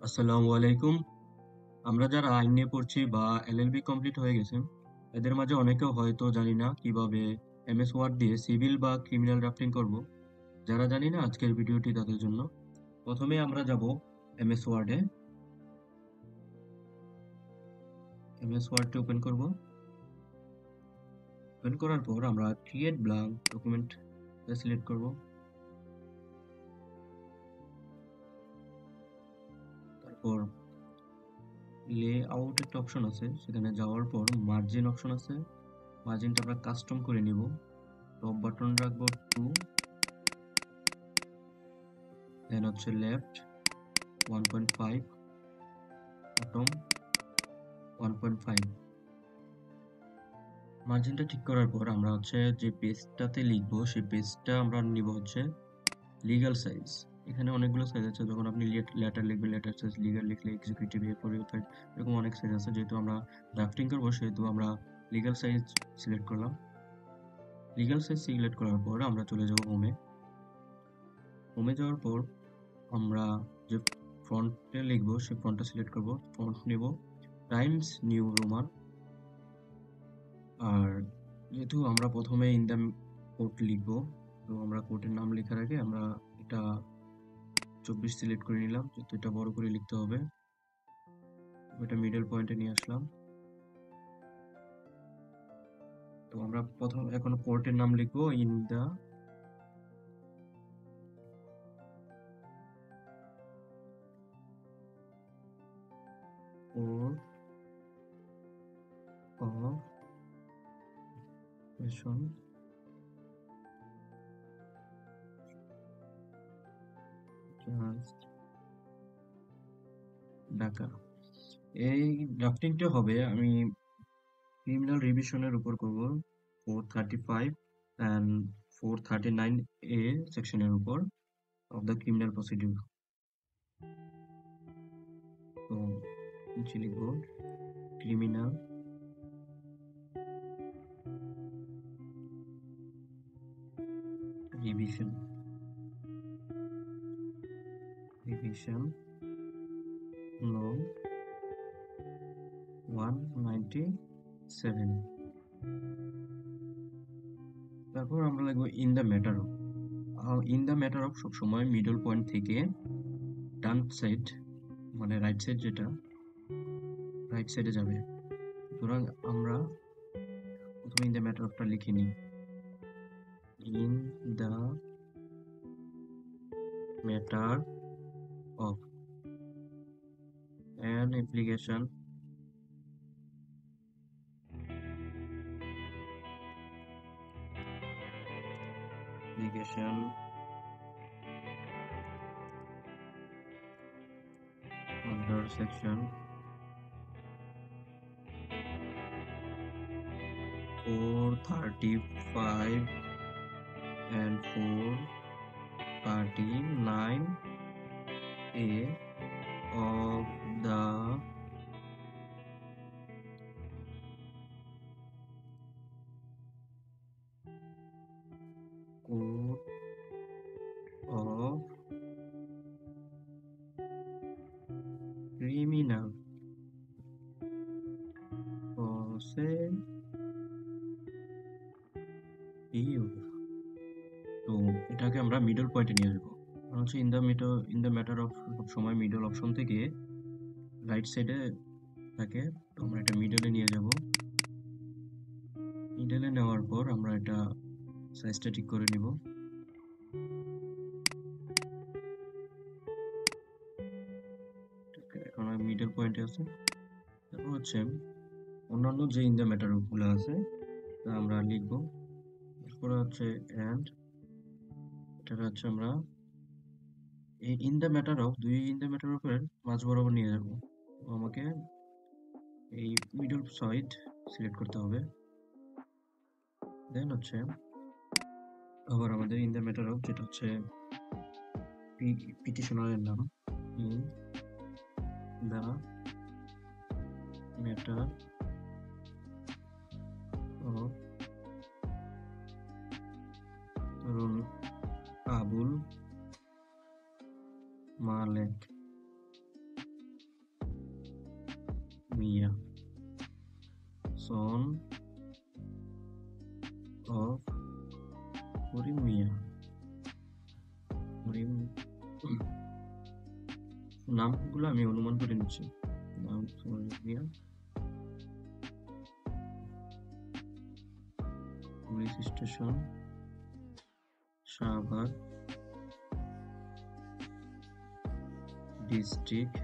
আসসালামু আলাইকুম। আমরা যারা আইন নিয়ে পড়ছি বা এলএলবি কমপ্লিট হয়ে গেছে, এদের মাঝে অনেকেও হয়তো জানি না কিভাবে এমএস ওয়ার্ড দিয়ে সিভিল বা ক্রিমিনাল ড্রাফটিং করব। যারা জানি না আজকের ভিডিওটি তাদের জন্য। প্রথমে আমরা যাব এমএস ওয়ার্ডে। এমএস ওয়ার্ডটি ওপেন করব। ওপেন করার পর আমরা ক্রিয়েট ব্ল্যাঙ্ক ডকুমেন্ট সিলেক্ট করব। তারপর লেআউট একটা অপশন আছে, সেখানে যাওয়ার পর মার্জিন অপশন আছে। মার্জিনটা আমরা কাস্টম করে নিব। টপ বাটন রাখবো 2, দেন হচ্ছে লেফট 1.5, বটম 1.5। মার্জিনটা ঠিক করার পর আমরা হচ্ছে যে পেজটাতে লিখবো সেই পেজটা আমরা নিব হচ্ছে লিগ্যাল সাইজ। এখানে অনেকগুলো সাইজ আছে। যখন আপনি লেটার লিখবেন লেটার সাইজ, লিগ্যাল লিখলে এক্সিকিউটিভ, A4, A5, এরকম অনেক সাইজ আছে। যেহেতু আমরা ড্রাফটিং করবো সেহেতু আমরা লিগ্যাল সাইজ সিলেক্ট করলাম। লিগ্যাল সাইজ সিলেক্ট করার পর আমরা চলে যাব হোমে। হোমে যাওয়ার পর আমরা যে ফন্টে লিখবো সেই ফন্টটা সিলেক্ট করব। ফন্ট নেব টাইমস নিউ রোমান। আর যেহেতু আমরা প্রথমে ইন দ্য কোড লিখবো, তো আমরা কোডের নাম লেখার আগে আমরা এটা 24 সিলেক্ট করে নিলাম, যেহেতু এটা বড় করে লিখতে হবে। এটা মিডল পয়েন্টে নিয়ে আসলাম। তো আমরা প্রথম এখন কোর্টের নাম লিখবো in the court of ration just Dhaka. এই ড্রাফটিংটা হবে আমি ক্রিমিনাল রিভিশনের উপর করব, 435 অ্যান্ড 439A সেকশনের উপর অফ দ্য ক্রিমিনাল প্রসিডিউর। তো নিচে লিখবো ক্রিমিনাল রিভিশন, রিভিশন নো 197। তারপর আমরা লিখবো in the matter of. In the matter of সবসময় মিডল পয়েন্ট থেকে ডান সাইড, মানে রাইট সাইড, যেটা রাইট সাইডে যাবে। সুতরাং আমরা প্রথমে ইন দ্য ম্যাটার অফটা লিখে নিই। In the matter of an application application under section 435 and 439A of the Code of Criminal Procedure। তো এটাকে আমরা মিডল পয়েন্টে নিয়ে আসবো। হচ্ছে ইন দ্য ম্যাটার অফ সবসময় মিডল অপশন থেকে রাইট সাইডে থাকে। তো আমরা এটা মিডলে নিয়ে যাব। মিডলে নেওয়ার পর আমরা এটা সাইজটা ঠিক করে নিব। এখন মিডল পয়েন্টে আছে। তারপর হচ্ছে অন্যান্য যে ইন দ্য ম্যাটার গুলো আছে তা আমরা লিখব। এরপরে হচ্ছে এন্ড, এটা হচ্ছে আমরা এই ইন দ্য ম্যাটার অফ দুই ইন দ্য ম্যাটার অফের মাঝ বরাবর নিয়ে যাব। তো আমাকে এই মিডল সাইড সিলেক্ট করতে হবে। দেন হচ্ছে আবার আমাদের ইন দ্য ম্যাটার অফ, যেটা হচ্ছে পিটিশনারের নাম, ইন দ্য ম্যাটার অফ ধরুন আবুল মালেক, সন অফ করিম মিয়া। করিম, নামগুলো আমি অনুমান করে নিচ্ছি। নাম Karim Mia, police station Shahbag, district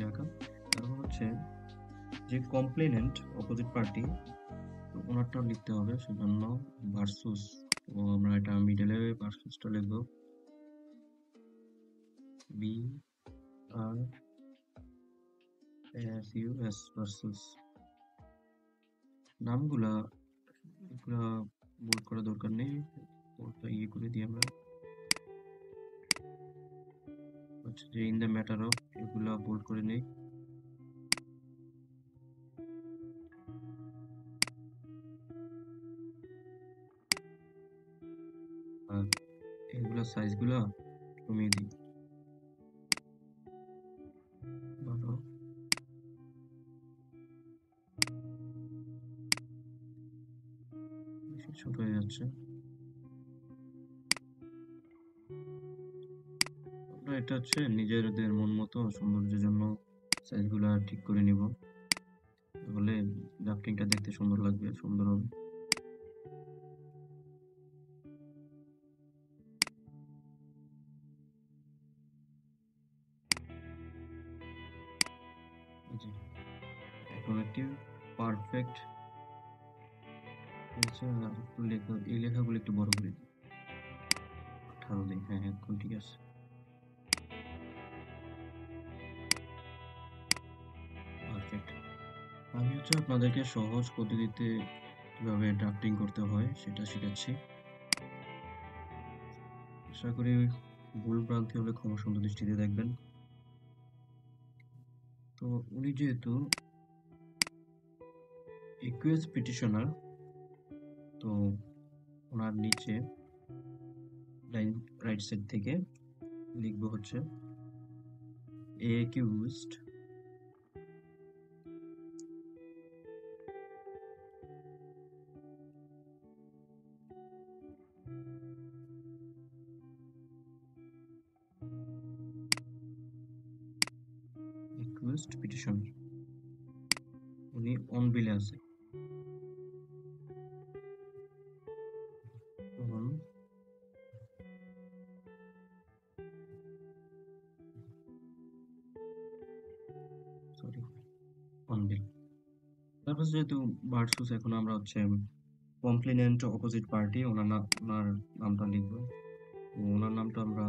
Dhaka. তারপর হচ্ছে যে কমপ্লেনেন্ট অপোজিট পার্টি, ওনারটাও লিখতে হবে, সেজন্য ভার্সুস। তো আমরা এটা মিডলে ভার্সুসটা লিখবো, বি আর এস ইউ এস, ভার্সুস। নামগুলা এগুলা বোল্ড করা দরকার নেই, বোল্ডটা ইয়ে করে দিই আমরা। হচ্ছে যে ইন দ্য ম্যাটার অফ, এগুলা বোল্ড করে নেই। আর এগুলা সাইজগুলা কমিয়ে দিই, 12, বেশি ছোট হয়ে যাচ্ছে। আমরা এটা হচ্ছে নিজেদের মন মতো সৌন্দর্যের জন্য সাইজগুলা ঠিক করে নিব, তাহলে ড্রাফটিংটা দেখতে সুন্দর লাগবে, সুন্দর হবে। এখন একটি পারফেক্ট একটু লেখা, এই লেখাগুলো একটু বড় করে দিই, 18 দিন। হ্যাঁ, এখন ঠিক আছে, পারফেক্ট। আমি হচ্ছে আপনাদেরকে সহজ পদ্ধতিতে কিভাবে ড্রাফটিং করতে হয় সেটা শিখাচ্ছি। আশা করি ভুল ভ্রান্তি হলে ক্ষমা সুন্দর দৃষ্টিতে দেখবেন। তো উনি যেহেতু একুয়েস পিটিশনার, তো ওনার নিচে রাইট সাইড থেকে লিখবো হচ্ছে accused পিটিশনার, উনি অন বিলে আছে। তখন সরি, অন বিল। তারপর যেহেতু ভার্সুস, এখন আমরা হচ্ছে কমপ্লেনেন্ট অপোজিট পার্টি, ওনার নামটা লিখবো। তো ওনার নামটা আমরা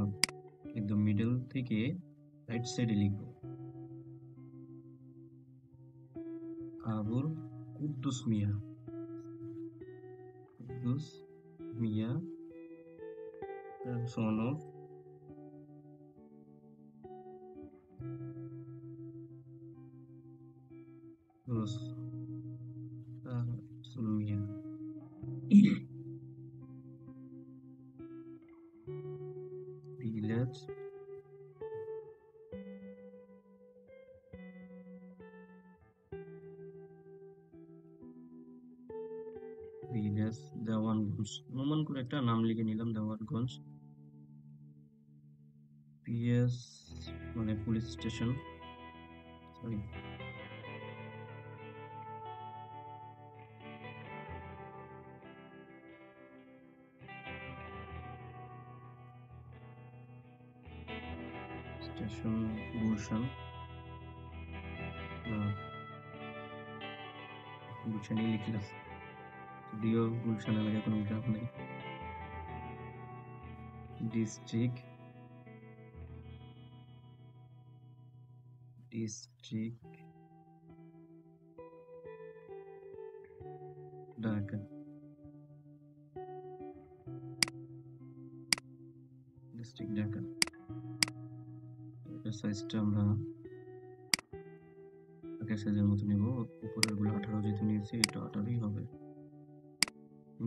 একদম মিডল থেকে রাইট সাইডে লিখবো, আবুল কুদ্দুস মিয়া। কুদ্দুস মিয়া, son of রসুল মিয়া। ভিলেজ দেওয়ানগঞ্জ, অনুমান করে একটা নাম লিখে নিলাম, দেওয়ানগঞ্জ। পিএস মানে police station, sorry, station Gulshan, গুলশানই লিখলাম, যদিও গুলশান এলাকায় কোনো গ্রাম নেই। District Dhaka, district Dhaka. সাইজটা আমরা প্যাকেট সাইজের মতো নিব। উপরের গুলো 18 যেহেতু নিয়েছি, এটা 18ই হবে।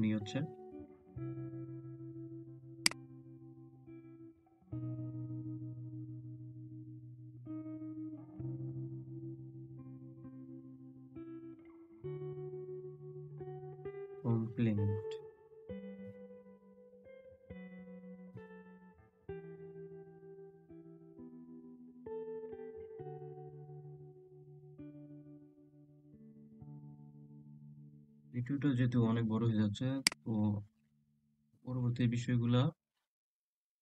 নিয়ে হচ্ছে কমপ্লিমেন্ট। ভিডিওটা যেহেতু অনেক বড় হয়ে যাচ্ছে, তো পরবর্তী বিষয়গুলা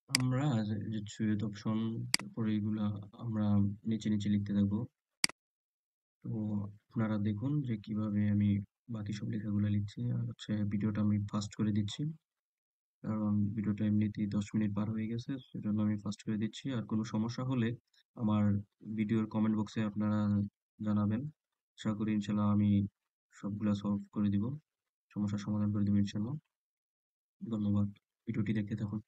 আমরা যে সুইচ অপশন, তারপরে এইগুলা আমরা নিচে নিচে লিখতে থাকবো। তো আপনারা দেখুন যে কিভাবে আমি বাকি সব লেখাগুলো লিখছি। আর হচ্ছে ভিডিওটা আমি ফাস্ট করে দিচ্ছি, কারণ ভিডিওটা এমনিতেই 10 মিনিট পার হয়ে গেছে, সেজন্য আমি ফাস্ট করে দিচ্ছি। আর কোনো সমস্যা হলে আমার ভিডিওর কমেন্ট বক্সে আপনারা জানাবেন। আশা করি ইনশাল্লাহ আমি সবগুলা সলভ করে দিব, সমস্যার সমাধান করে দিব ইনশাল্লাহ। ধন্যবাদ। ভিডিওটি দেখতে থাকুন।